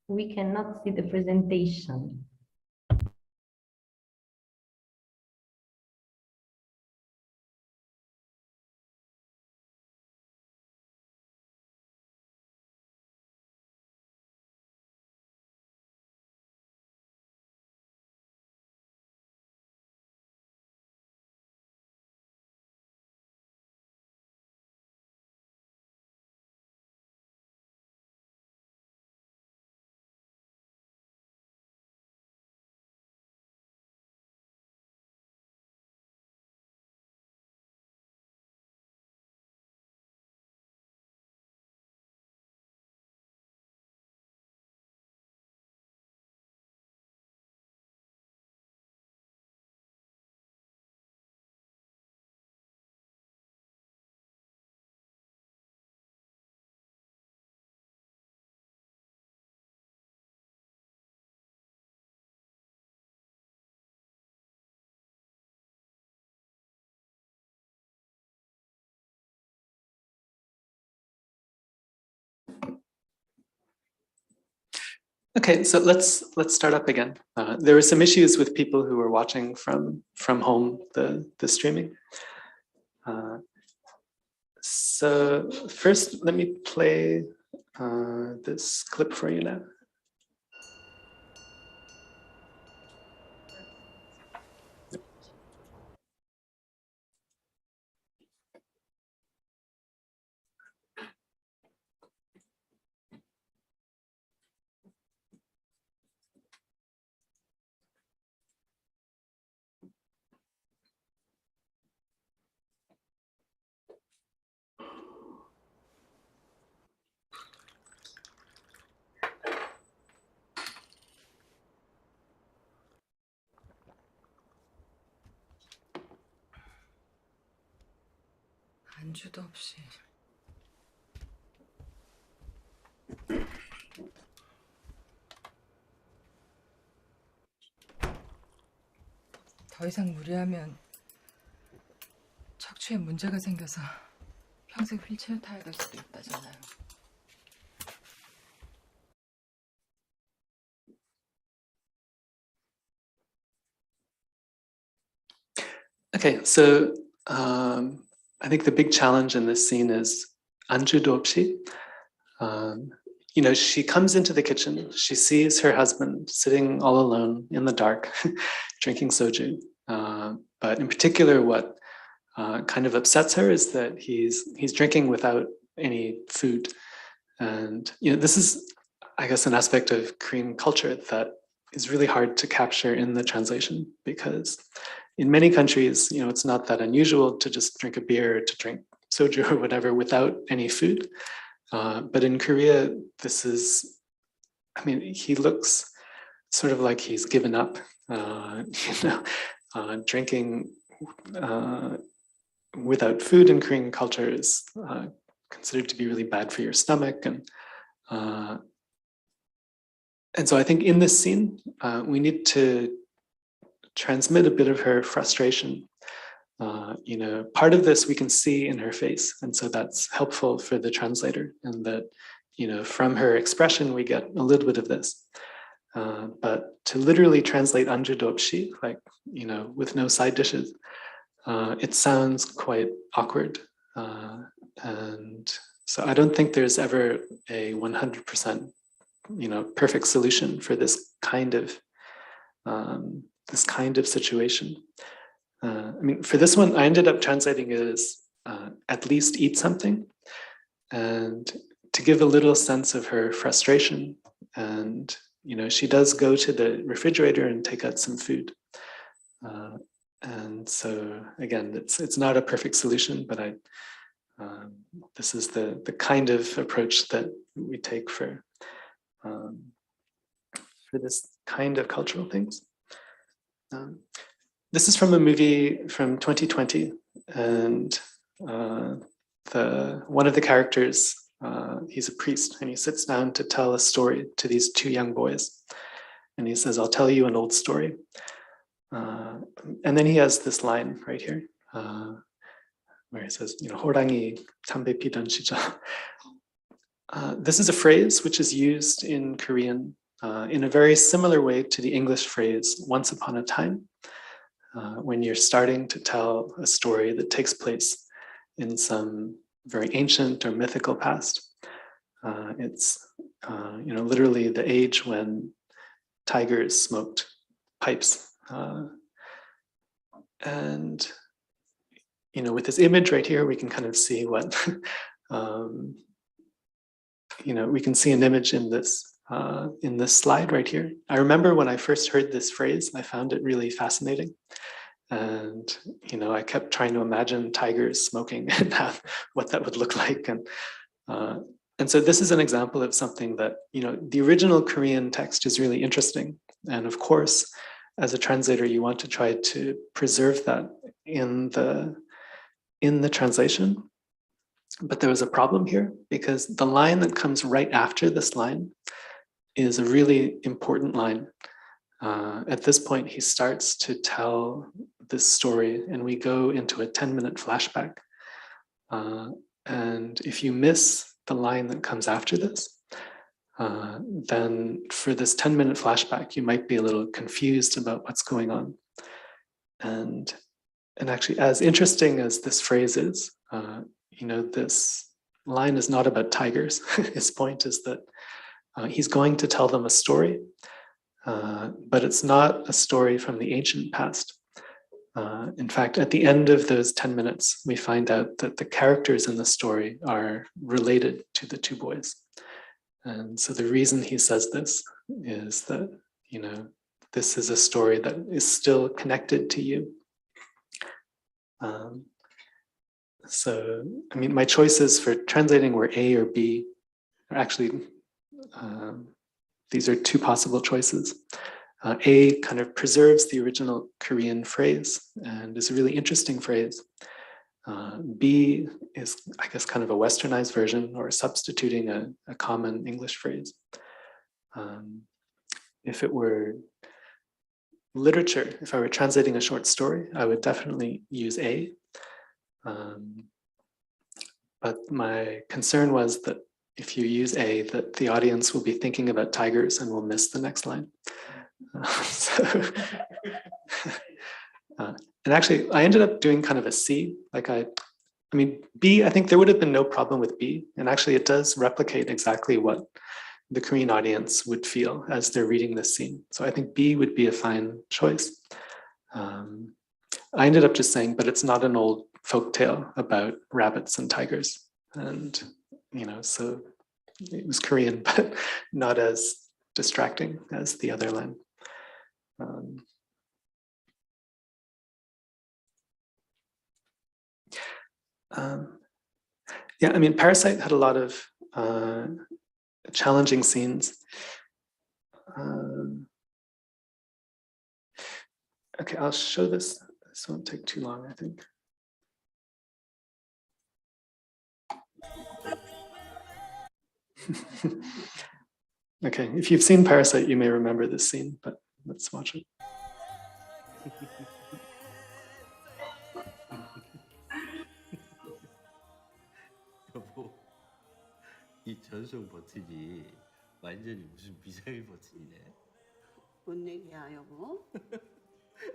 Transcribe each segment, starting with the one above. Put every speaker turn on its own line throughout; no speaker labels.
We cannot see the presentation.
Okay, so let's start up again. There were some issues with people who were watching from home, the streaming. So first, let me play this clip for you now.
안주 Dopshi. 더 이상 무리하면 척추에 문제가 생겨서 평생 휠체어 타야 될 수도 있다잖아요.
Okay, so I think the big challenge in this scene is Anju Dopshi. You know, she comes into the kitchen, she sees her husband sitting all alone in the dark, drinking soju. But in particular, what kind of upsets her is that he's drinking without any food. And you know, this is, I guess, an aspect of Korean culture that is really hard to capture in the translation, because in many countries, you know, it's not that unusual to just drink a beer or to drink soju or whatever without any food. But in Korea, this is, I mean, he looks sort of like he's given up, you know, drinking without food in Korean culture is considered to be really bad for your stomach. And so I think in this scene, we need to transmit a bit of her frustration. You know, part of this we can see in her face, and so that's helpful for the translator, and that, you know, from her expression we get a little bit of this. But to literally translate Anju Dopshi, like, you know, with no side dishes, it sounds quite awkward. And so I don't think there's ever a 100%, you know, perfect solution for this kind of situation. I mean, for this one, I ended up translating it as at least eat something, and to give a little sense of her frustration. And, you know, she does go to the refrigerator and take out some food. And so again, it's not a perfect solution, but this is the kind of approach that we take for this kind of cultural things. This is from a movie from 2020, and one of the characters, he's a priest, and he sits down to tell a story to these two young boys. And he says, "I'll tell you an old story." And then he has this line right here, where he says, you know, 호랑이 담배 피던 시절. This is a phrase which is used in Korean in a very similar way to the English phrase once upon a time, when you're starting to tell a story that takes place in some very ancient or mythical past. It's literally the age when tigers smoked pipes. And with this image right here, we can kind of see what we can see an image in this slide right here. I remember when I first heard this phrase, I found it really fascinating. And, I kept trying to imagine tigers smoking and what that would look like. And so this is an example of something that, the original Korean text is really interesting. And of course, as a translator, you want to try to preserve that in the translation. But there was a problem here because the line that comes right after this line is a really important line. At this point, he starts to tell this story and we go into a 10-minute flashback. And if you miss the line that comes after this, then for this 10-minute flashback, you might be a little confused about what's going on. And actually, as interesting as this phrase is, this line is not about tigers. His point is that he's going to tell them a story, but it's not a story from the ancient past. In fact, at the end of those 10 minutes, we find out that the characters in the story are related to the two boys. And so the reason he says this is that, this is a story that is still connected to you. So, my choices for translating were A or B. Actually, these are two possible choices. A kind of preserves the original Korean phrase and is a really interesting phrase. B is, I guess, kind of a westernized version or substituting a common English phrase. If it were literature, if I were translating a short story, I would definitely use A. But my concern was that if you use A, that the audience will be thinking about tigers and will miss the next line. And actually, I ended up doing kind of a C. B, I think there would have been no problem with B. And actually, it does replicate exactly what the Korean audience would feel as they're reading this scene. So I think B would be a fine choice. I ended up just saying, but it's not an old folktale about rabbits and tigers. And, so it was Korean, but not as distracting as the other line. Parasite had a lot of challenging scenes. Okay, I'll show this. This won't take too long, I think. Okay, if you've seen Parasite, you may remember this scene, but let's watch it.
여보, 이 전송 버튼이 완전히 무슨 미사일 버튼이네.
뭔 얘기야, 여보?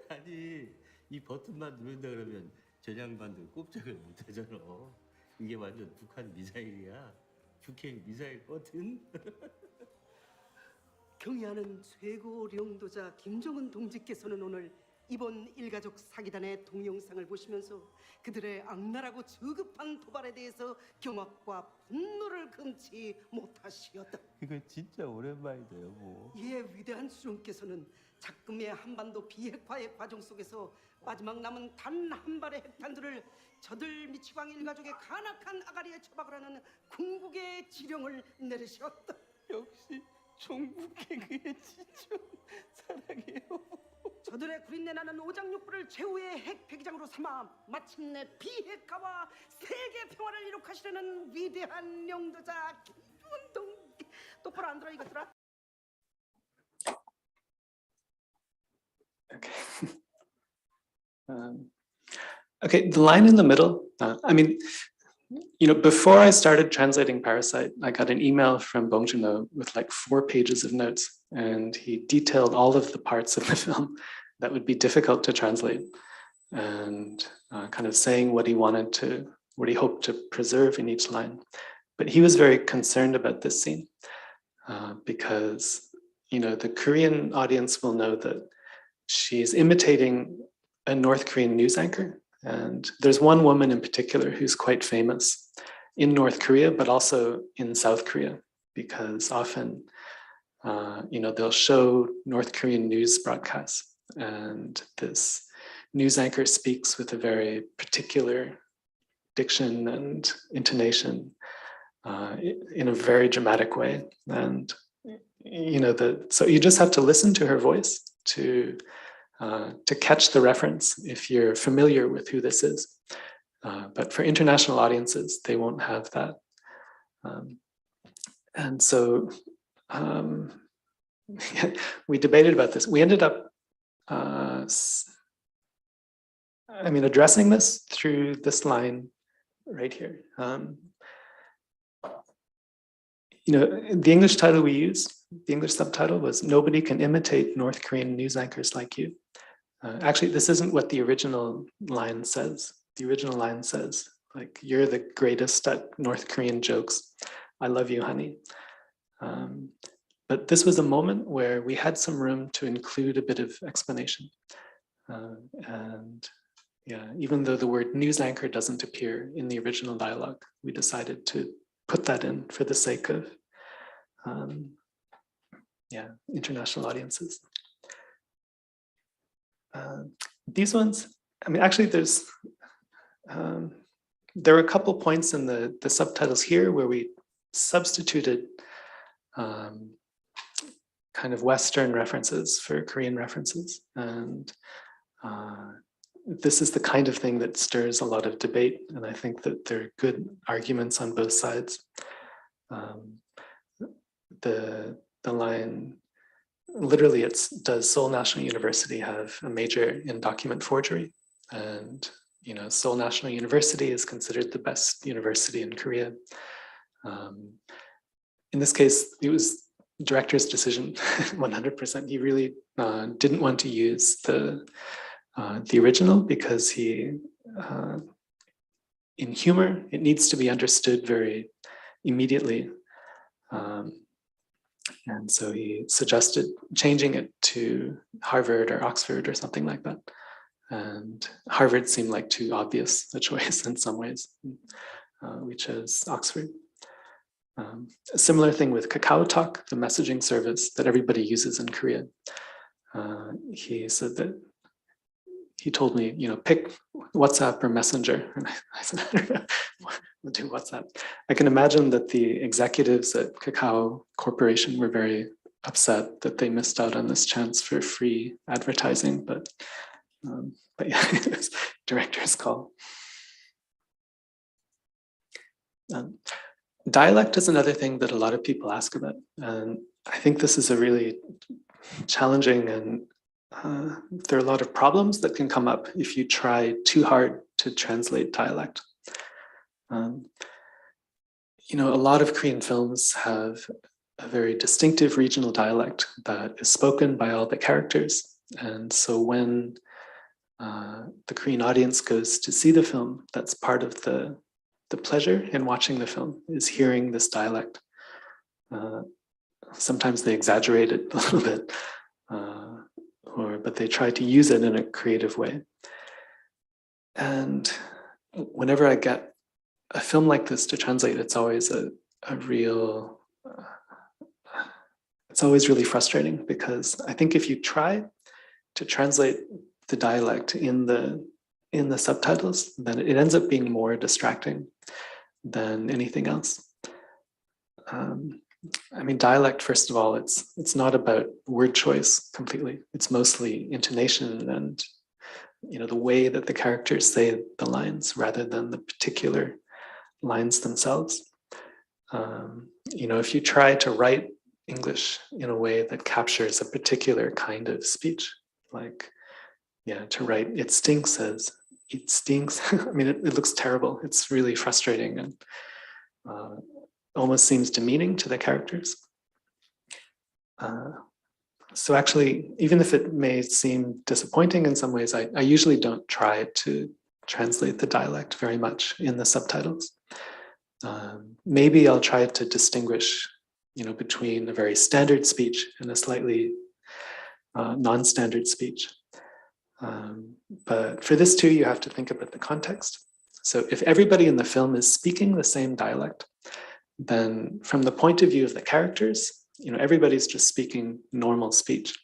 아니, 이 버튼만 누른다 그러면 전향반도 꼼짝을 못 하잖아. 이게 완전 북한 미사일이야. 북행 미사일 버튼.
경의하는 최고領導자 김정은 동지께서는 오늘 이번 일가족 사기단의 동영상을 보시면서 그들의 악랄하고 저급한 도발에 대해서 경악과 분노를 금치 못하시었다.
이거 진짜 오랜만이다, 여보.
이에 위대한 수령께서는 작금의 한반도 비핵화의 과정 속에서 마지막 남은 단 한 발의 핵탄두를 저들 미치광 일가족의 간악한 아가리에 처박을 하는 궁극의 지령을 내리셨다.
역시 종북 개그의 지존 사랑해요.
저들의 구린내 나는 오장육부를 최후의 핵 배기장으로 삼아 마침내 비핵화와 세계 평화를 이룩하시려는 위대한領導자 김정은 동지. 똑바로 안 들어 이것들아.
Okay. Okay, the line in the middle, before I started translating Parasite, I got an email from Bong Joon-ho with like 4 pages of notes, and he detailed all of the parts of the film that would be difficult to translate, and kind of saying what he hoped to preserve in each line. But he was very concerned about this scene because, the Korean audience will know that she's imitating a North Korean news anchor. And there's one woman in particular who's quite famous in North Korea, but also in South Korea, because often, they'll show North Korean news broadcasts, and this news anchor speaks with a very particular diction and intonation in a very dramatic way. And, so you just have to listen to her voice to catch the reference if you're familiar with who this is. But for international audiences, they won't have that. And so we debated about this. We ended up, addressing this through this line right here. The English title we used, the English subtitle was "Nobody Can Imitate North Korean News Anchors Like You." Actually, this isn't what the original line says. The original line says, like, "You're the greatest at North Korean jokes. I love you, honey." But this was a moment where we had some room to include a bit of explanation. Even though the word news anchor doesn't appear in the original dialogue, we decided to put that in for the sake of international audiences. These ones, actually there were a couple points in the subtitles here where we substituted kind of Western references for Korean references. And this is the kind of thing that stirs a lot of debate. And I think that there are good arguments on both sides. The line, literally, does Seoul National University have a major in document forgery? And Seoul National University is considered the best university in Korea. In this case, it was the director's decision, 100%. He really didn't want to use the original because in humor, it needs to be understood very immediately. And so he suggested changing it to Harvard or Oxford or something like that. And Harvard seemed like too obvious a choice in some ways. We chose Oxford. A similar thing with Kakao Talk, the messaging service that everybody uses in Korea. He said that, he told me, pick WhatsApp or Messenger. And I said, I don't know, we'll do WhatsApp. I can imagine that the executives at Kakao Corporation were very upset that they missed out on this chance for free advertising, but yeah, it was director's call. Dialect is another thing that a lot of people ask about. And I think this is a really challenging, and there are a lot of problems that can come up if you try too hard to translate dialect. A lot of Korean films have a very distinctive regional dialect that is spoken by all the characters. And so when the Korean audience goes to see the film, that's part of the pleasure in watching the film, is hearing this dialect. Sometimes they exaggerate it a little bit, but they try to use it in a creative way. And whenever I get a film like this to translate, it's always it's always really frustrating, because I think if you try to translate the dialect in the subtitles, then it ends up being more distracting than anything else. Dialect, first of all, it's not about word choice completely. It's mostly intonation and the way that the characters say the lines rather than the particular lines themselves. If you try to write English in a way that captures a particular kind of speech, like to write "it stinks" as it stinks. I mean, it looks terrible. It's really frustrating and almost seems demeaning to the characters. So actually, even if it may seem disappointing in some ways, I usually don't try to translate the dialect very much in the subtitles. Maybe I'll try to distinguish, between a very standard speech and a slightly non-standard speech. But for this too, you have to think about the context. So if everybody in the film is speaking the same dialect, then from the point of view of the characters, everybody's just speaking normal speech.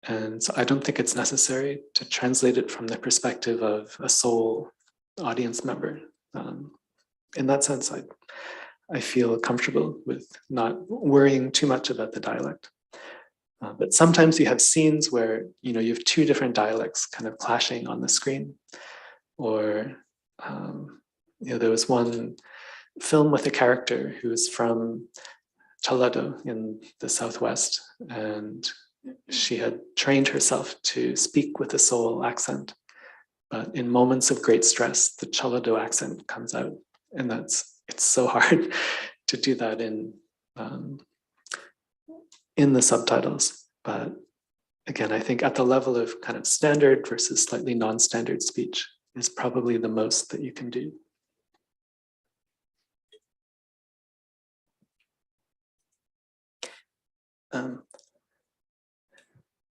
And so I don't think it's necessary to translate it from the perspective of a sole audience member. In that sense, I feel comfortable with not worrying too much about the dialect. But sometimes you have scenes where you have two different dialects kind of clashing on the screen. Or there was one film with a character who is from Jeollado in the southwest, and she had trained herself to speak with a Seoul accent. But in moments of great stress, the Jeollado accent comes out, and it's so hard to do that in the subtitles. But again, I think at the level of kind of standard versus slightly non-standard speech is probably the most that you can do.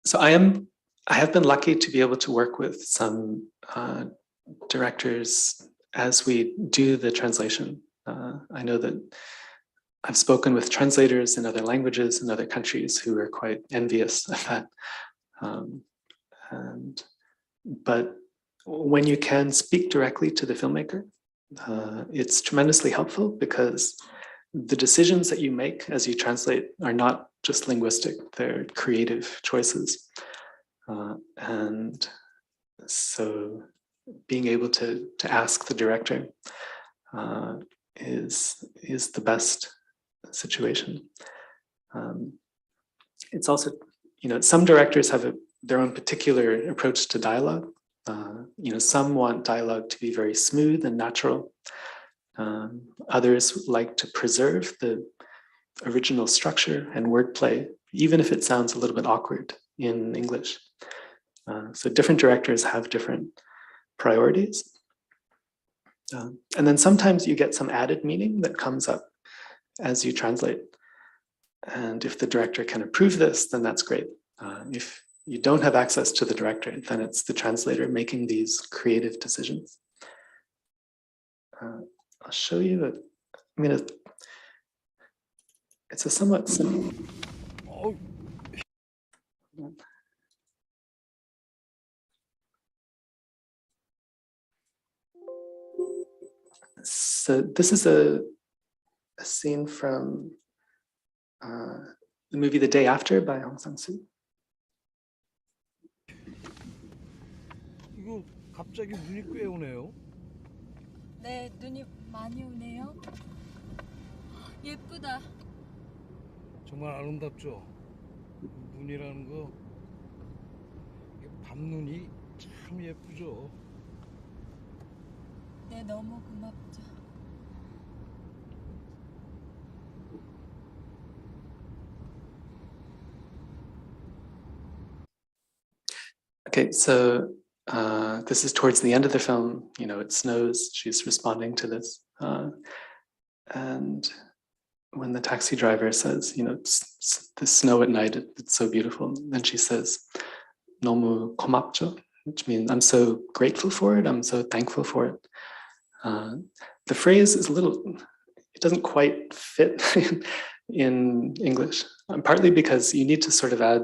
So I have been lucky to be able to work with some directors as we do the translation. I know that I've spoken with translators in other languages in other countries who are quite envious of that. But when you can speak directly to the filmmaker, it's tremendously helpful because the decisions that you make as you translate are not just linguistic, they're creative choices. And so being able to ask the director is the best situation. It's also, some directors have their own particular approach to dialogue. Some want dialogue to be very smooth and natural. Others like to preserve the original structure and wordplay, even if it sounds a little bit awkward in English. So different directors have different priorities. And then sometimes you get some added meaning that comes up as you translate. And if the director can approve this, then that's great. If you don't have access to the director, then it's the translator making these creative decisions. I'll show you it's a somewhat simple. So this is a scene from the movie The Day After by Hong Sang-soo.
이거 갑자기 눈이 꽤 오네요.
네, 눈이 많이 오네요. 예쁘다.
정말 아름답죠. 눈이라는 거 밤눈이 참 예쁘죠.
네, 너무 고맙죠.
Okay, so this is towards the end of the film. It snows. She's responding to this. And when the taxi driver says, the snow at night, it's so beautiful. Then she says, 너무 고맙죠, which means I'm so grateful for it. I'm so thankful for it. The phrase is it doesn't quite fit in English, partly because you need to sort of add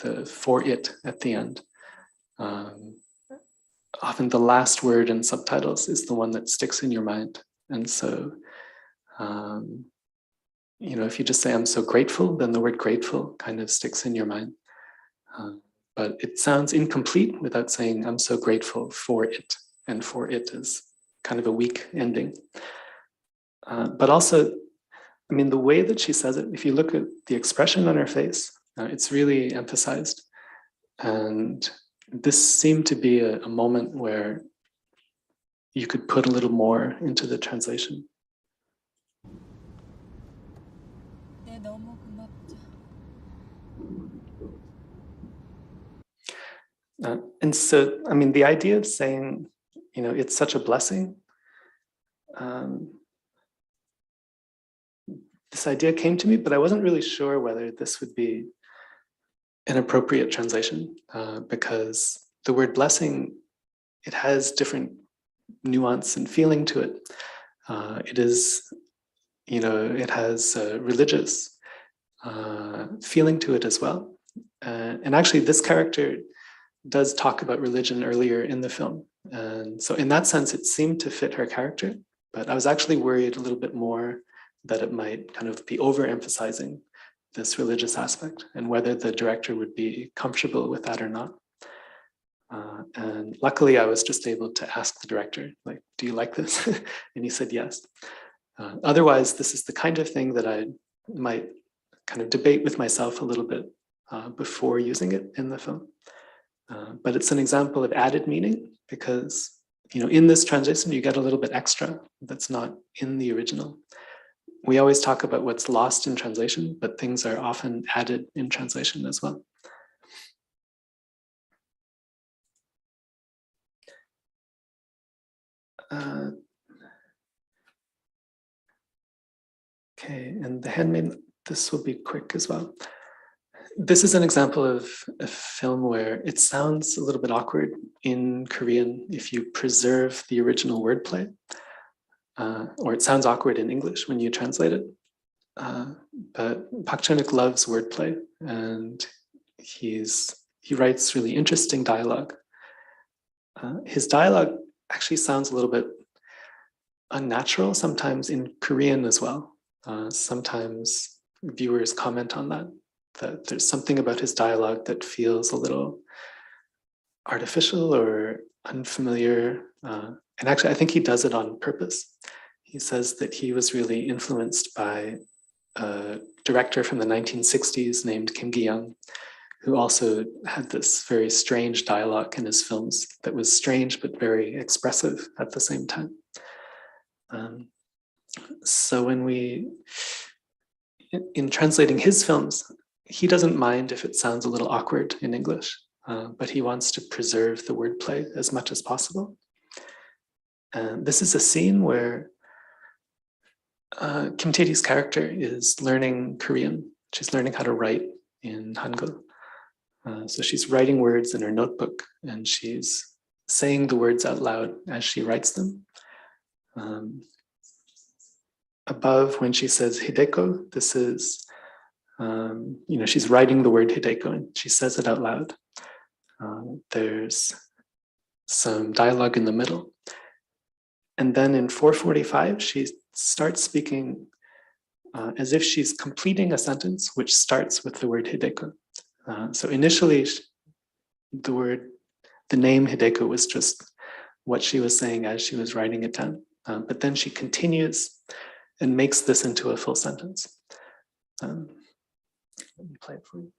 the for it at the end. Often the last word in subtitles is the one that sticks in your mind. And so, if you just say, I'm so grateful, then the word grateful kind of sticks in your mind. But it sounds incomplete without saying, I'm so grateful for it. And for it is kind of a weak ending. But also, the way that she says it, if you look at the expression on her face, it's really emphasized. And this seemed to be a moment where you could put a little more into the translation.
네, 너무 고맙죠.
And so, I mean, the idea of saying, you know, it's such a blessing, this idea came to me, but I wasn't really sure whether this would be an appropriate translation, because the word blessing, it has different nuance and feeling to it. It is, you know, it has religious feeling to it as well. And actually this character does talk about religion earlier in the film. And so in that sense, it seemed to fit her character, but I was actually worried a little bit more that it might kind of be overemphasizing this religious aspect and whether the director would be comfortable with that or not. And luckily I was just able to ask the director, like, do you like this? And he said yes. Otherwise, this is the kind of thing that I might kind of debate with myself a little bit before using it in the film. But it's an example of added meaning because, you know, in this translation, you get a little bit extra that's not in the original. We always talk about what's lost in translation, but things are often added in translation as well. Okay, and the handmaid, this will be quick as well. This is an example of a film where it sounds a little bit awkward in Korean if you preserve the original wordplay, or it sounds awkward in English when you translate it. But Park Chan-wook loves wordplay, and he writes really interesting dialogue. His dialogue actually sounds a little bit unnatural sometimes in Korean as well. Sometimes viewers comment on that there's something about his dialogue that feels a little artificial or unfamiliar. And actually, I think he does it on purpose. He says that he was really influenced by a director from the 1960s named Kim Gi-young, who also had this very strange dialogue in his films that was strange but very expressive at the same time. So when in translating his films, he doesn't mind if it sounds a little awkward in English, but he wants to preserve the wordplay as much as possible. And this is a scene where Kim Tae-ri's character is learning Korean. She's learning how to write in Hangul. So she's writing words in her notebook and she's saying the words out loud as she writes them. Above, when she says Hideko, this is, you know, she's writing the word Hideko and she says it out loud. There's some dialogue in the middle. And then in 4:45, she starts speaking as if she's completing a sentence which starts with the word Hideko. So initially, the name Hideko was just what she was saying as she was writing it down. But then she continues and makes this into a full sentence. Let me play it for you.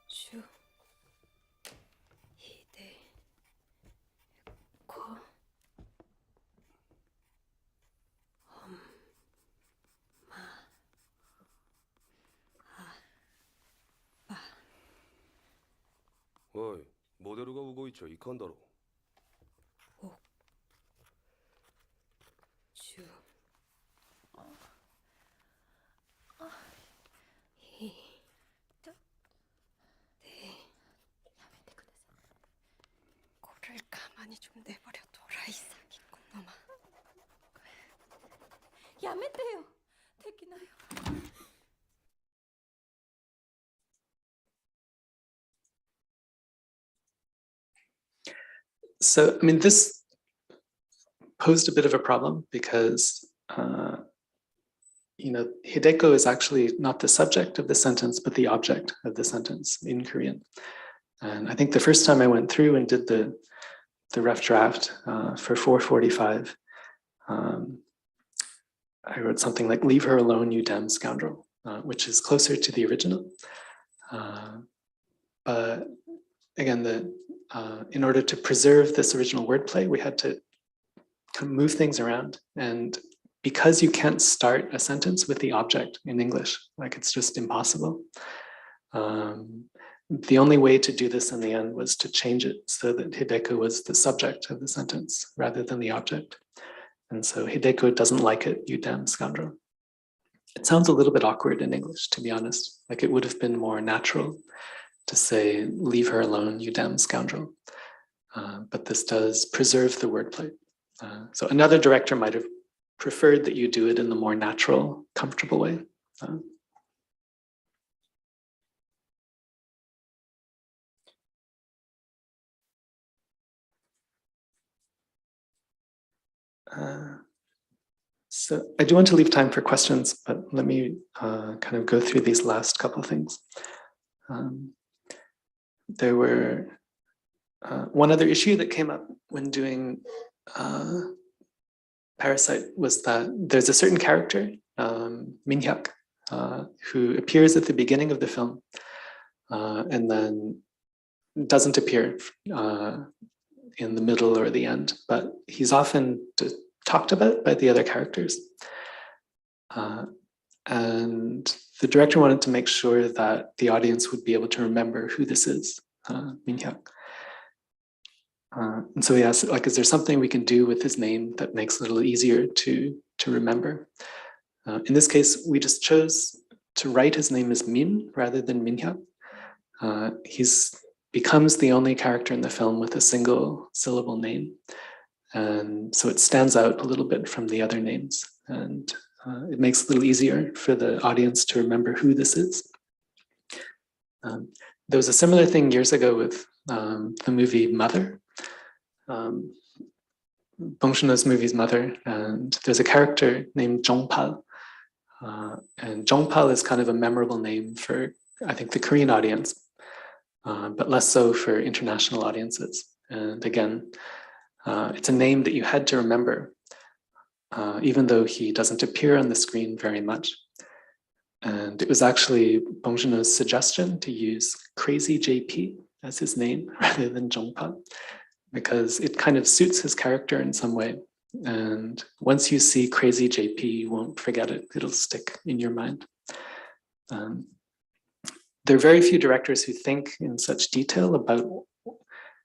주 히데코
おい、モデルが動いちゃいかんだろ。
주 히데 코를 가만히 좀 내버려 둬라 이 사기꾼 놈아. やめてよ。できないよ。
So, I mean, this posed a bit of a problem because, you know, Hideko is actually not the subject of the sentence, but the object of the sentence in Korean. And I think the first time I went through and did the rough draft for 4:45, I wrote something like "Leave her alone, you damn scoundrel," which is closer to the original. But again, in order to preserve this original wordplay, we had to kind of move things around. And because you can't start a sentence with the object in English, like it's just impossible. The only way to do this in the end was to change it so that Hideko was the subject of the sentence rather than the object. And so Hideko doesn't like it, you damn scoundrel. It sounds a little bit awkward in English, to be honest. Like it would have been more natural to say, leave her alone, you damn scoundrel. But this does preserve the wordplay. So another director might have preferred that you do it in the more natural, comfortable way. So I do want to leave time for questions, but let me kind of go through these last couple of things. There were one other issue that came up when doing Parasite was that there's a certain character, Minhyuk, who appears at the beginning of the film and then doesn't appear in the middle or the end, but he's often talked about by the other characters. And the director wanted to make sure that the audience would be able to remember who this is, Minhyuk. And so he asked, like, is there something we can do with his name that makes it a little easier to remember? In this case, we just chose to write his name as Min rather than Minhyuk. He's becomes the only character in the film with a single syllable name. And so it stands out a little bit from the other names. And it makes it a little easier for the audience to remember who this is. There was a similar thing years ago with the movie Mother. Bong Joon-ho's movie's Mother, and there's a character named Jongpal. And Jongpal is kind of a memorable name for, I think, the Korean audience, but less so for international audiences. And again, it's a name that you had to remember, even though he doesn't appear on the screen very much. And it was actually Bong Joon-ho's suggestion to use Crazy JP as his name rather than Jongpal, because it kind of suits his character in some way. And once you see Crazy JP, you won't forget it. It'll stick in your mind. There are very few directors who think in such detail about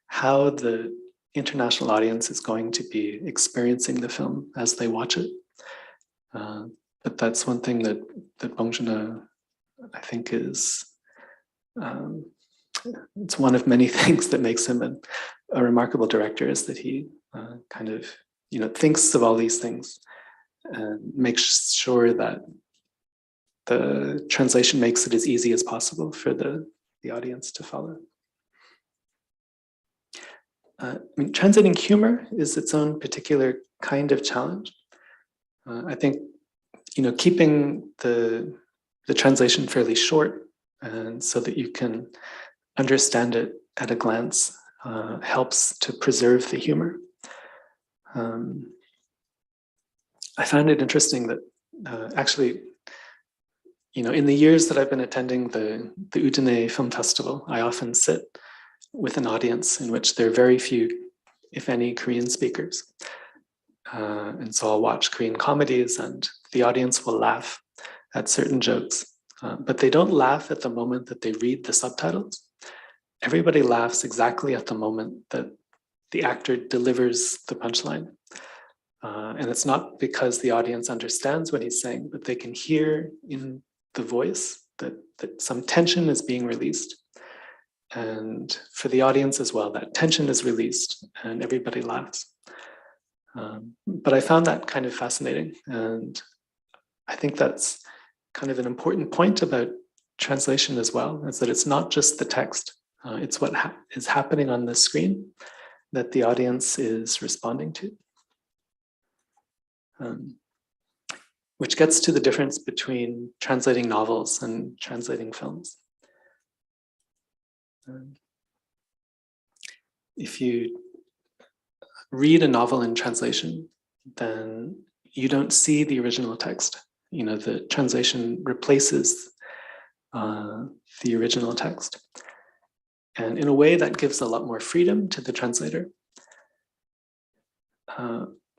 how the international audience is going to be experiencing the film as they watch it. But that's one thing that Bong Joon-ho, I think, is it's one of many things that makes him a remarkable director, is that he kind of thinks of all these things and makes sure that the translation makes it as easy as possible for the audience to follow. I mean, translating humor is its own particular kind of challenge. I think keeping the translation fairly short, and so that you can understand it at a glance, helps to preserve the humor. I found it interesting that actually, in the years that I've been attending the Udine Film Festival, I often sit with an audience in which there are very few, if any, Korean speakers. And so I'll watch Korean comedies and the audience will laugh at certain jokes, but they don't laugh at the moment that they read the subtitles. Everybody laughs exactly at the moment that the actor delivers the punchline. And it's not because the audience understands what he's saying, but they can hear in the voice that some tension is being released. And for the audience as well, that tension is released and everybody laughs. But I found that kind of fascinating. And I think that's kind of an important point about translation as well, is that it's not just the text, it's what is happening on the screen that the audience is responding to. Which gets to the difference between translating novels and translating films. If you read a novel in translation, then you don't see the original text. You know, the translation replaces the original text. And in a way that gives a lot more freedom to the translator.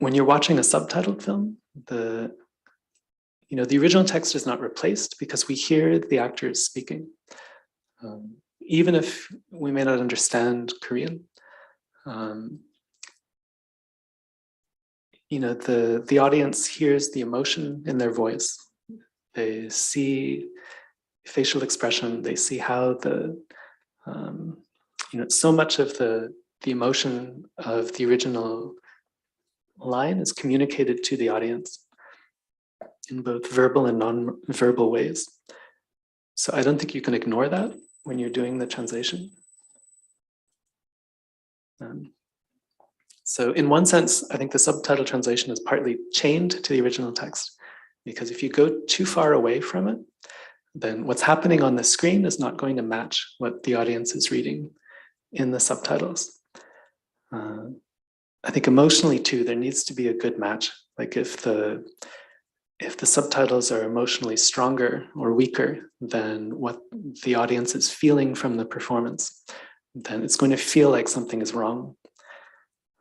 When you're watching a subtitled film, the original text is not replaced because we hear the actors speaking. Even if we may not understand Korean, the audience hears the emotion in their voice. They see facial expression. They see how so much of the emotion of the original line is communicated to the audience in both verbal and non-verbal ways. So I don't think you can ignore that when you're doing the translation. So in one sense, I think the subtitle translation is partly chained to the original text, because if you go too far away from it, then what's happening on the screen is not going to match what the audience is reading in the subtitles. I think emotionally too, there needs to be a good match. Like if the subtitles are emotionally stronger or weaker than what the audience is feeling from the performance, then it's going to feel like something is wrong.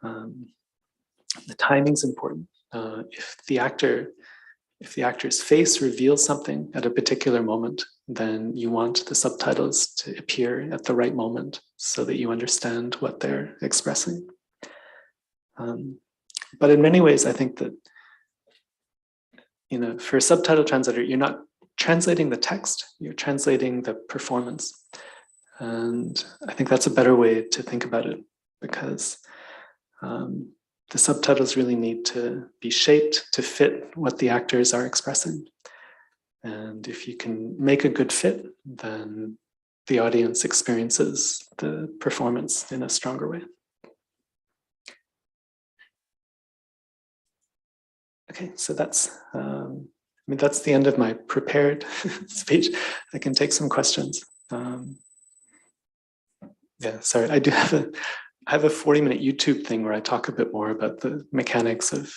The timing's important. If the actor's face reveals something at a particular moment, then you want the subtitles to appear at the right moment so that you understand what they're expressing. But in many ways, I think that, for a subtitle translator, you're not translating the text, you're translating the performance. And I think that's a better way to think about it, because the subtitles really need to be shaped to fit what the actors are expressing. And if you can make a good fit, then the audience experiences the performance in a stronger way. Okay, so that's the end of my prepared speech. I can take some questions. Yeah, sorry, I have a 40-minute YouTube thing where I talk a bit more about the mechanics of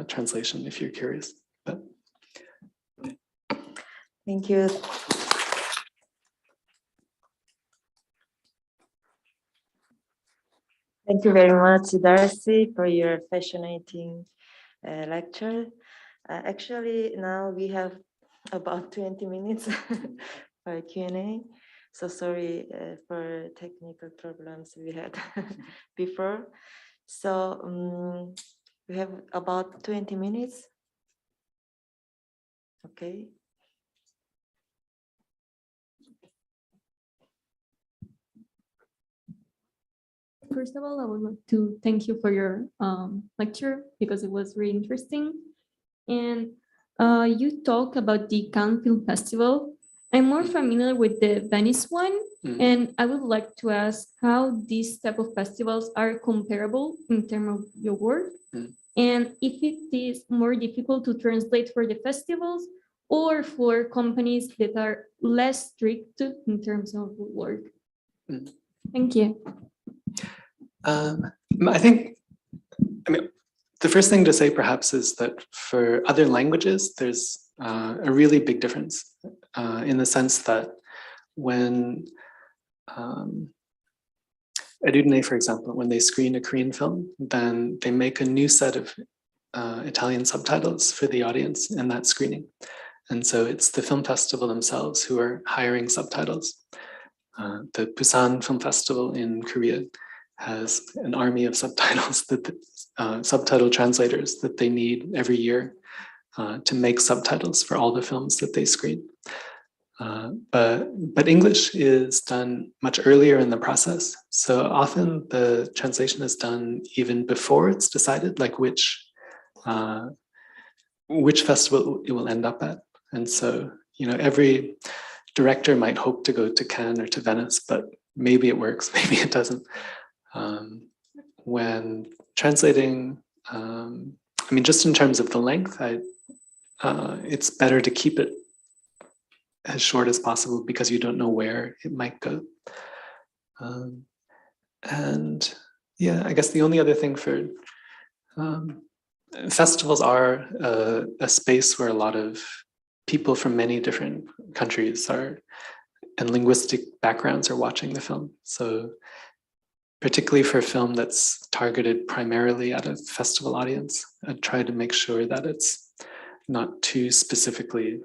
translation, if you're curious. But
thank you. Thank you very much, Darcy, for your fascinating lecture. Actually, now we have about 20 minutes for Q&A. So sorry for technical problems we had before. So we have about 20 minutes. Okay.
First of all, I would like to thank you for your lecture, because it was really interesting. And you talk about the Cannes Film Festival. I'm more familiar with the Venice one, and I would like to ask how these type of festivals are comparable in terms of your work, and if it is more difficult to translate for the festivals or for companies that are less strict in terms of work. Thank you.
The first thing to say perhaps is that for other languages, there's a really big difference in the sense that when Edudine, for example, when they screen a Korean film, then they make a new set of Italian subtitles for the audience in that screening. And so it's the film festival themselves who are hiring subtitles. The Busan Film Festival in Korea has an army of subtitles, subtitle translators that they need every year to make subtitles for all the films that they screen. But English is done much earlier in the process. So often the translation is done even before it's decided, like which festival it will end up at. And so, every director might hope to go to Cannes or to Venice, but maybe it works, maybe it doesn't. When translating, just in terms of the length, it's better to keep it as short as possible because you don't know where it might go. And yeah, I guess the only other thing for festivals are a space where a lot of people from many different countries and linguistic backgrounds are watching the film. So particularly for a film that's targeted primarily at a festival audience, I try to make sure that it's not too specifically,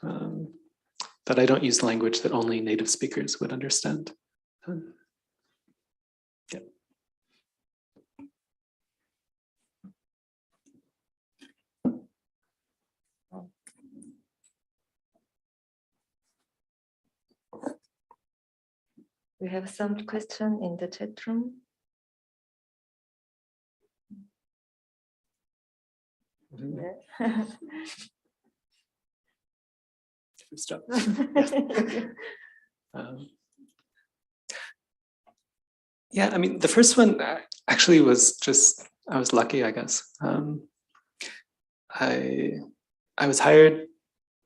that I don't use language that only native speakers would understand. Yeah.
We have some question in the chat room. Yeah.
Stop. Yeah, I mean, the first one actually was just, I was lucky, I guess. I was hired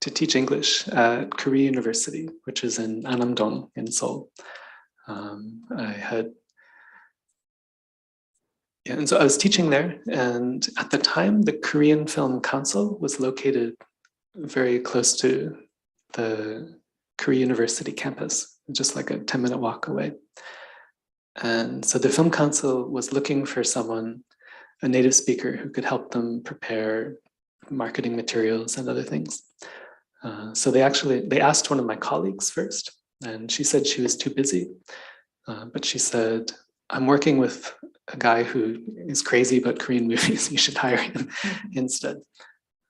to teach English at Korea University, which is in Annam-dong in Seoul. And so I was teaching there, and at the time, the Korean Film Council was located very close to the Korea University campus, just like a 10-minute walk away. And so the Film Council was looking for someone, a native speaker, who could help them prepare marketing materials and other things. So they asked one of my colleagues first, and she said she was too busy. But she said, I'm working with a guy who is crazy about Korean movies, you should hire him instead.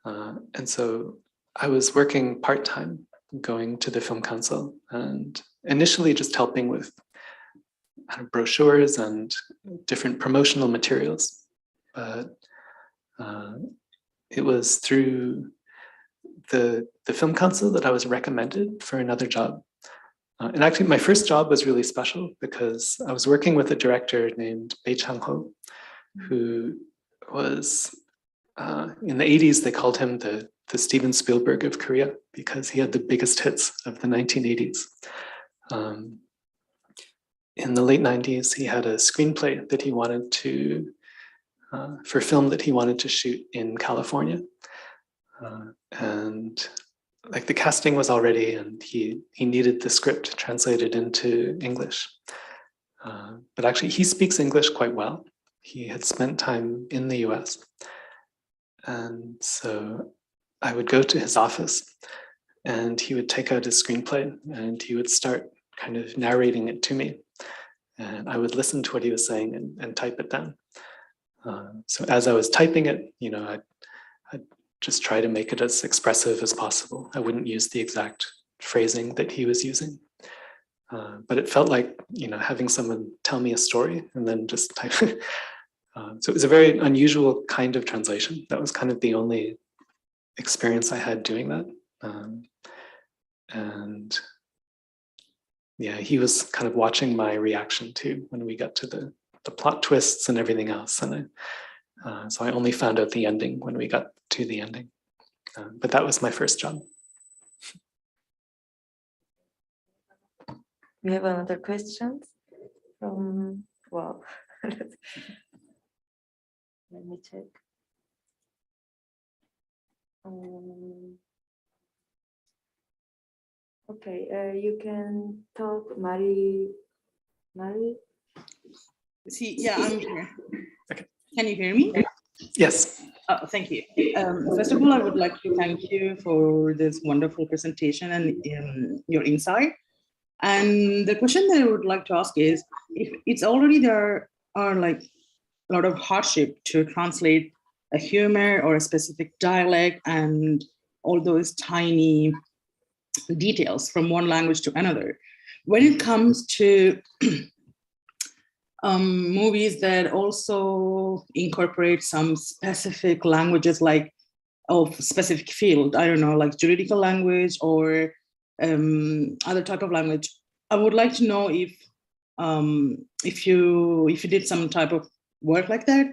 And so I was working part-time, going to the Film Council, and initially just helping with brochures and different promotional materials. But it was through the Film Council that I was recommended for another job. And actually, my first job was really special because I was working with a director named Bae Chang-ho, who was, in the 80s, they called him the Steven Spielberg of Korea because he had the biggest hits of the 1980s. In the late 90s, he had a screenplay that he wanted to, for film that he wanted to shoot in California. And like the casting was already, and he needed the script translated into English. But actually he speaks English quite well. He had spent time in the US. And so I would go to his office and he would take out his screenplay and he would start kind of narrating it to me. And I would listen to what he was saying and type it down. So as I was typing it, you know, I'd just try to make it as expressive as possible. I wouldn't use the exact phrasing that he was using. But it felt like, you know, having someone tell me a story and then just type it. So it was a very unusual kind of translation. That was kind of the only experience I had doing that. And yeah, he was kind of watching my reaction too when we got to the plot twists and everything else. And so I only found out the ending when we got to the ending. But that was my first job.
We have another question from, wow. Let me check. Okay, you can talk, Mari.
See, yeah, I'm here.
Okay.
Can you hear me?
Yes.
Oh, thank you. First of all, I would like to thank you for this wonderful presentation and your insight. And the question that I would like to ask is, if it's already there are like a lot of hardship to translate a humor or a specific dialect and all those tiny details from one language to another. When it comes to movies that also incorporate some specific languages, like of specific field, I don't know, like juridical language or other type of language, I would like to know if you did some type of work like that,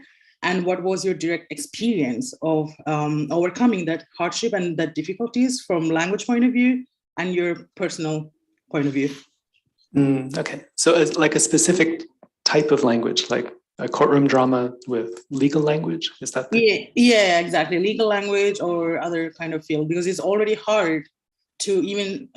and what was your direct experience of overcoming that hardship and that difficulties from language point of view and your personal point of view.
Okay, so like a specific type of language, like a courtroom drama with legal language? Is that
yeah, exactly, legal language or other kind of field, because it's already hard to even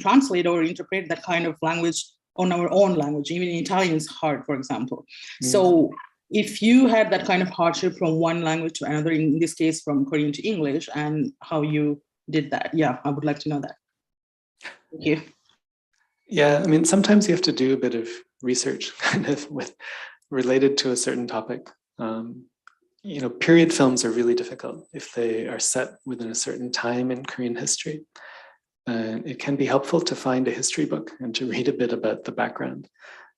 translate or interpret that kind of language on our own language. Even in Italian is hard, for example. So if you had that kind of hardship from one language to another, in this case from Korean to English, and how you did that, yeah, I would like to know that. Thank you.
Yeah, I mean, sometimes you have to do a bit of research kind of related to a certain topic. You know, period films are really difficult if they are set within a certain time in Korean history. It can be helpful to find a history book and to read a bit about the background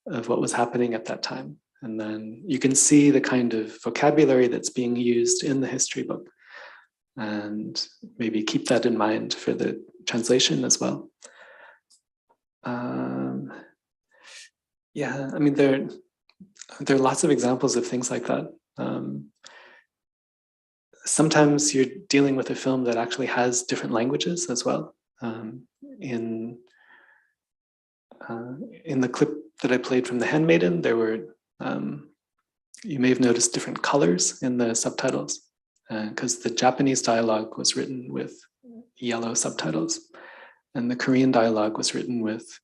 of what was happening at that time. And then you can see the kind of vocabulary that's being used in the history book and maybe keep that in mind for the translation as well. Yeah, I mean, there are lots of examples of things like that. Sometimes you're dealing with a film that actually has different languages as well. In the clip that I played from The Handmaiden, there were, you may have noticed different colors in the subtitles because the Japanese dialogue was written with yellow subtitles and the Korean dialogue was written with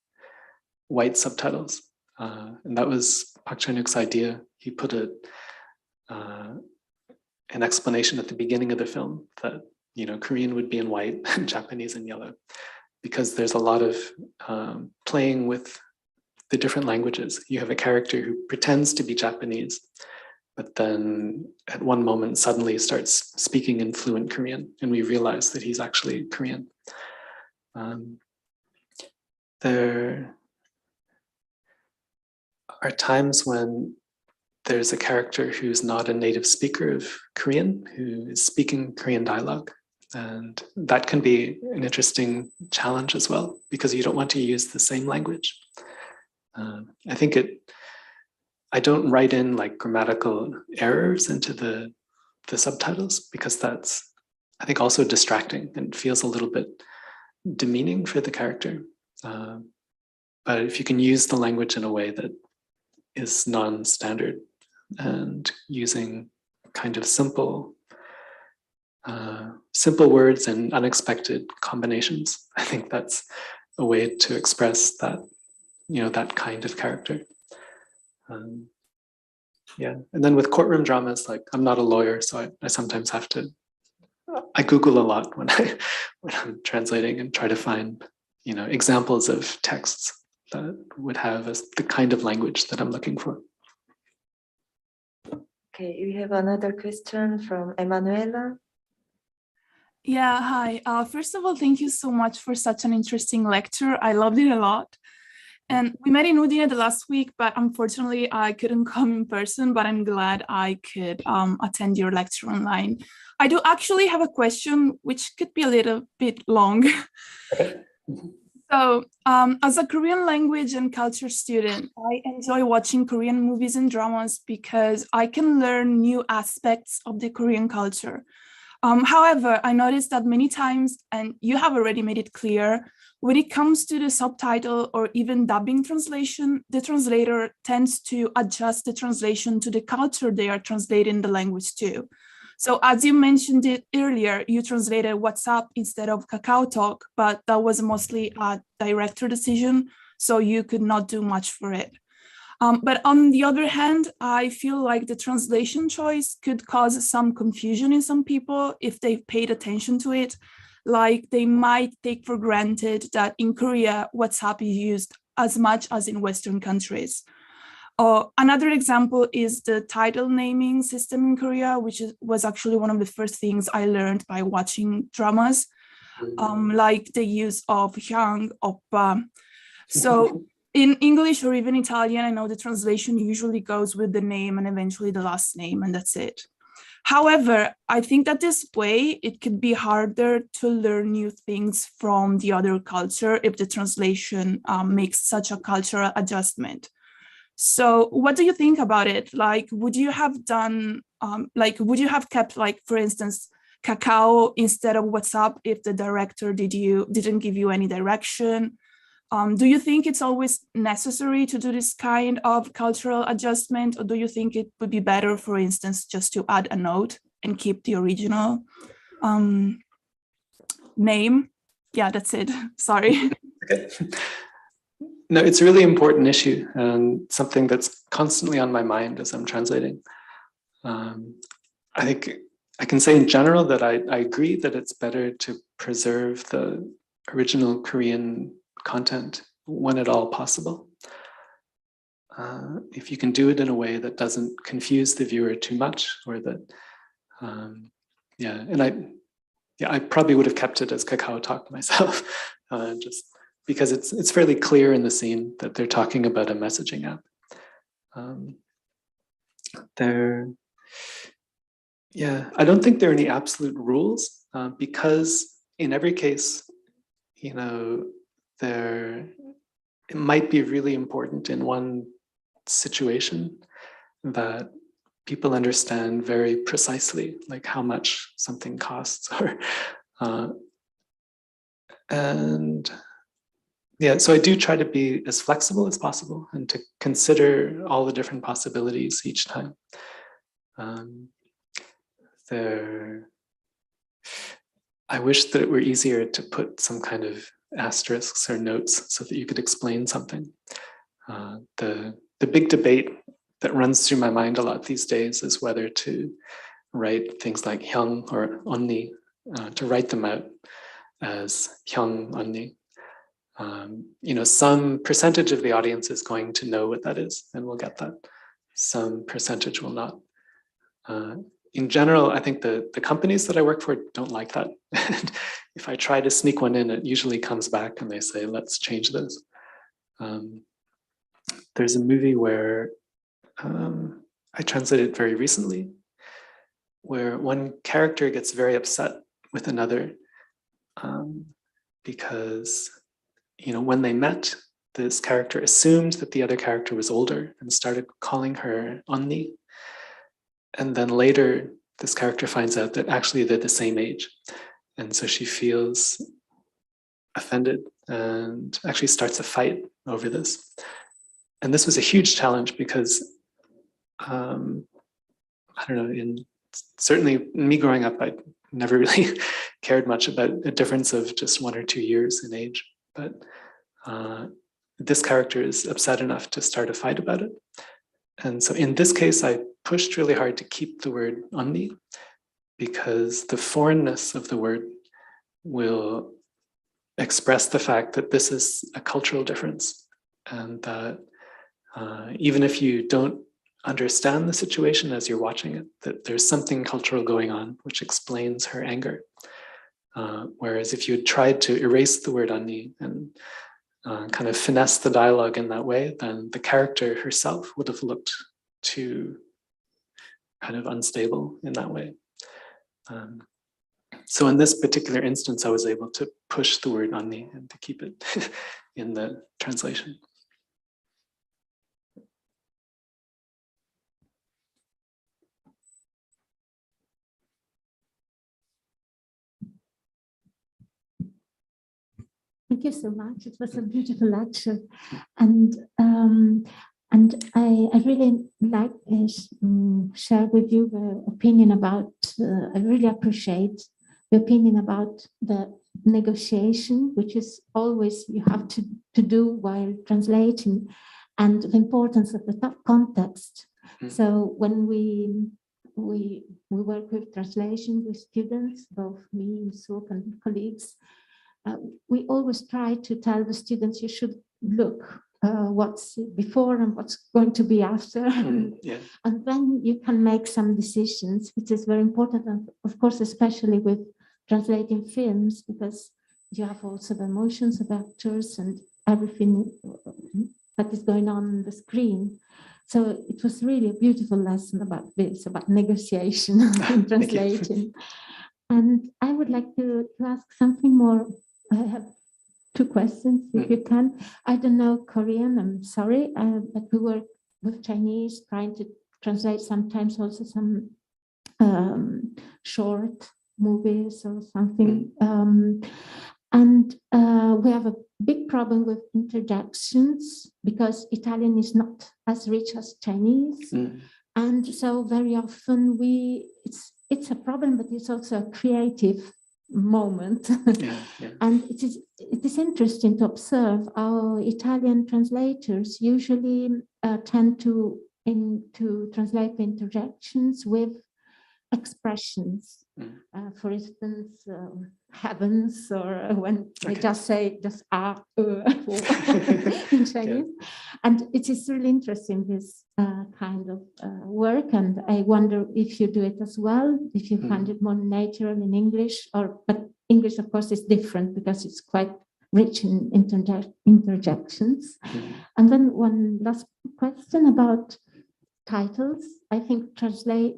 white subtitles. And that was Park Chan-wook's idea. He put an explanation at the beginning of the film that, you know, Korean would be in white and Japanese in yellow, because there's a lot of playing with the different languages. You have a character who pretends to be Japanese, but then at one moment suddenly starts speaking in fluent Korean, and we realize that he's actually Korean. There are times when there's a character who's not a native speaker of Korean, who is speaking Korean dialogue. And that can be an interesting challenge as well, because you don't want to use the same language. I think I don't write in like grammatical errors into the subtitles, because that's, I think, also distracting and feels a little bit demeaning for the character. But if you can use the language in a way that is non-standard and using kind of simple words and unexpected combinations, I think that's a way to express that, you know, that kind of character. Yeah, and then with courtroom dramas, like I'm not a lawyer, so I sometimes have to, I Google a lot when I'm translating and try to find, you know, examples of texts that would have the kind of language that I'm looking for.
Okay, we have another question from Emanuela.
Yeah, hi. First of all, thank you so much for such an interesting lecture. I loved it a lot. And we met in Udine the last week, but unfortunately I couldn't come in person, but I'm glad I could attend your lecture online. I do actually have a question, which could be a little bit long. So as a Korean language and culture student, I enjoy watching Korean movies and dramas because I can learn new aspects of the Korean culture. However, I noticed that many times, and you have already made it clear, when it comes to the subtitle or even dubbing translation, the translator tends to adjust the translation to the culture they are translating the language to. So as you mentioned it earlier, you translated WhatsApp instead of Kakao Talk, but that was mostly a director decision, so you could not do much for it. But on the other hand, I feel like the translation choice could cause some confusion in some people if they've paid attention to it. Like they might take for granted that in Korea, WhatsApp is used as much as in Western countries. Another example is the title naming system in Korea, which was actually one of the first things I learned by watching dramas, like the use of hyang, oppa. So in English or even Italian, I know the translation usually goes with the name and eventually the last name, and that's it. However, I think that this way, it could be harder to learn new things from the other culture if the translation makes such a cultural adjustment. So what do you think about it? Like, would you have done, would you have kept, like, for instance, Kakao instead of WhatsApp if the director didn't give you any direction? Do you think it's always necessary to do this kind of cultural adjustment, or do you think it would be better, for instance, just to add a note and keep the original name? Yeah, that's it. Sorry.
Okay. No, it's a really important issue and something that's constantly on my mind as I'm translating. I think I can say in general that I agree that it's better to preserve the original Korean content when at all possible. If you can do it in a way that doesn't confuse the viewer too much, or that, I probably would have kept it as Kakao Talk myself, just because it's fairly clear in the scene that they're talking about a messaging app. I don't think there are any absolute rules, because in every case, it might be really important in one situation that people understand very precisely, like how much something costs, or so I do try to be as flexible as possible and to consider all the different possibilities each time. I wish that it were easier to put some kind of asterisks or notes so that you could explain something. The big debate that runs through my mind a lot these days is whether to write things like hyung or onni, to write them out as hyung onni. Some percentage of the audience is going to know what that is and will get that. Some percentage will not. In general, I think the companies that I work for don't like that. And if I try to sneak one in, it usually comes back and they say, let's change this. There's a movie where I translated very recently, where one character gets very upset with another because, when they met, this character assumed that the other character was older and started calling her onni. And then later, this character finds out that actually they're the same age. And so she feels offended and actually starts a fight over this. And this was a huge challenge because, I don't know, certainly me growing up, I never really cared much about a difference of just 1 or 2 years in age. But this character is upset enough to start a fight about it. And so in this case, I pushed really hard to keep the word onni, because the foreignness of the word will express the fact that this is a cultural difference, and that even if you don't understand the situation as you're watching it, that there's something cultural going on which explains her anger. Whereas if you had tried to erase the word onni and kind of finesse the dialogue in that way, then the character herself would have looked too kind of unstable in that way. So in this particular instance, I was able to push the word onni and to keep it in the translation.
Thank you so much. It was a beautiful lecture, and I really like share with you the opinion about. I really appreciate the opinion about the negotiation, which is always you have to do while translating, and the importance of the context. So when we work with translation with students, both me, Imsuk, and colleagues. We always try to tell the students you should look what's before and what's going to be after. And then you can make some decisions, which is very important. And of course, especially with translating films, because you have also the emotions of actors and everything that is going on the screen. So it was really a beautiful lesson about this, about negotiation and translating. And I would like to ask something more. I have 2 questions, if you can. I don't know Korean, I'm sorry, but we work with Chinese, trying to translate sometimes also some short movies or something. And we have a big problem with interjections because Italian is not as rich as Chinese. And so very often it's a problem, but it's also a creative moment. And it is interesting to observe how Italian translators usually tend to translate the interjections with expressions. For instance, heavens, or when they just say in Chinese. And it is really interesting, this kind of work. And I wonder if you do it as well, if you find it more natural in English, but English, of course, is different because it's quite rich in interjections. And then one last question about titles. I think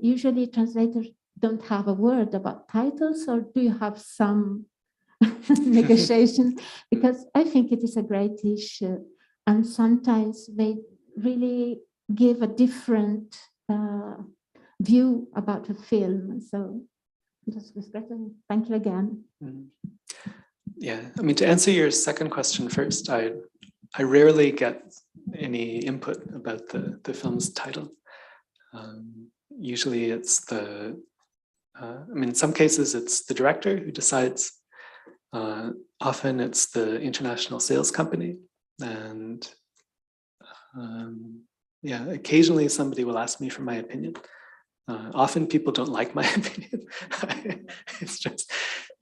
usually translators don't have a word about titles, or do you have some negotiation? Because I think it is a great issue, and sometimes they really give a different view about a film. So just thank you again.
Yeah, I mean, to answer your second question first, I rarely get any input about the film's title. Usually it's in some cases it's the director who decides. Often it's the international sales company. And occasionally somebody will ask me for my opinion. Often people don't like my opinion. It's just,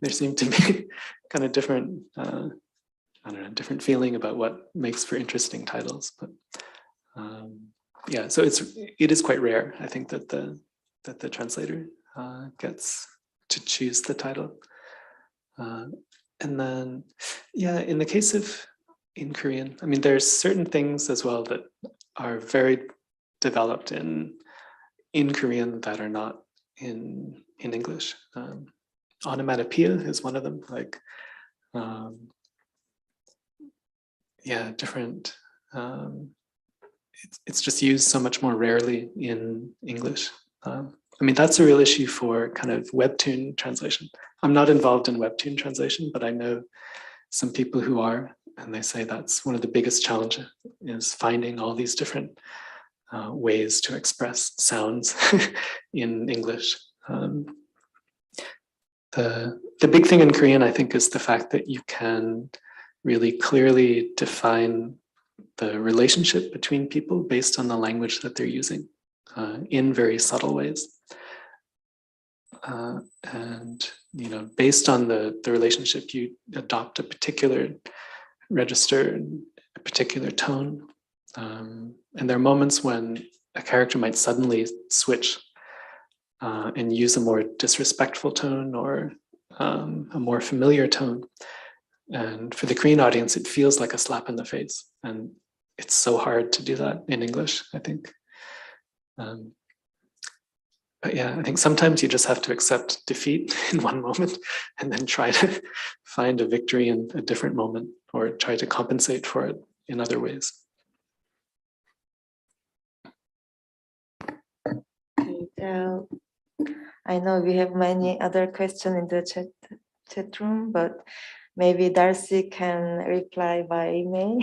there seem to be kind of different, different feeling about what makes for interesting titles. But so it is quite rare, I think, that the translator gets to choose the title. And then, in the case of in Korean, I mean, there's certain things as well that are very developed in Korean that are not in English. Onomatopoeia is one of them. Like, different. It's just used so much more rarely in English. I mean, that's a real issue for kind of webtoon translation. I'm not involved in webtoon translation, but I know some people who are, and they say that's one of the biggest challenges, is finding all these different ways to express sounds in English. The big thing in Korean, I think, is the fact that you can really clearly define the relationship between people based on the language that they're using in very subtle ways. And based on the relationship, you adopt a particular register, a particular tone. And there are moments when a character might suddenly switch and use a more disrespectful tone or a more familiar tone. And for the Korean audience, it feels like a slap in the face. And it's so hard to do that in English, I think. But I think sometimes you just have to accept defeat in one moment and then try to find a victory in a different moment, or try to compensate for it in other ways.
So I know we have many other questions in the chat room, but maybe Darcy can reply by email.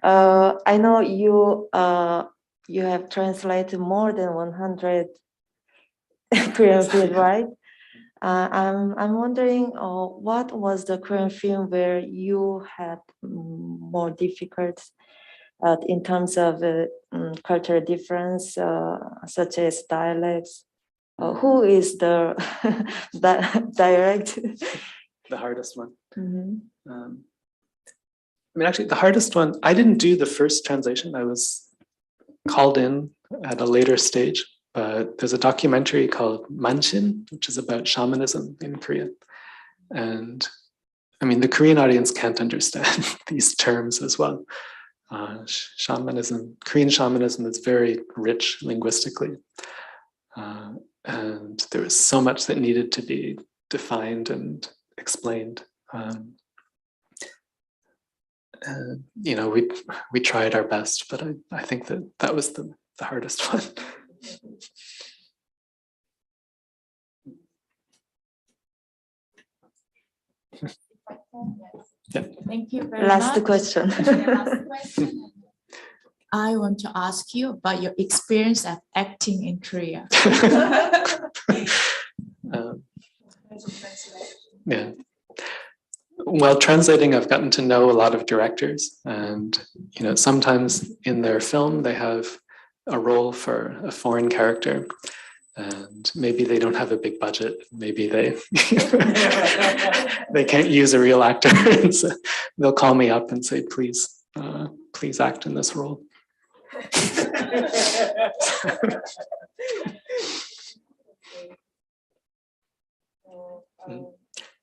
I know you have translated more than 100 Korean film, right? I'm wondering, what was the Korean film where you had more difficult in terms of cultural difference, such as dialects? Who is the direct?
The hardest one.
Mm-hmm.
I mean, actually, the hardest one, I didn't do the first translation. I was called in at a later stage. But there's a documentary called Manshin, which is about shamanism in Korea. And I mean, the Korean audience can't understand these terms as well. Shamanism, Korean shamanism is very rich linguistically. And there was so much that needed to be defined and explained. And, we tried our best, but I think that was the hardest one. Yeah.
Thank you very
Last
much.
question.
Last question. I want to ask you about your experience of acting in Korea.
Yeah. While translating, I've gotten to know a lot of directors, and sometimes in their film they have a role for a foreign character, and maybe they don't have a big budget. Maybe they they can't use a real actor, and so they'll call me up and say, "Please, please act in this role."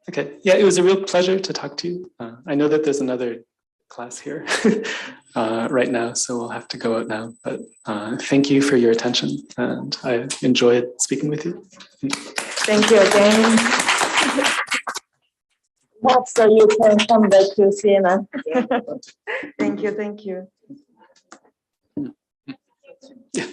Okay, yeah, it was a real pleasure to talk to you. I know that there's another class here right now, so we'll have to go out now. But thank you for your attention, and I enjoyed speaking with you.
Thank you again. Hope so you can come back to Siena. Thank you, thank you.
Yeah.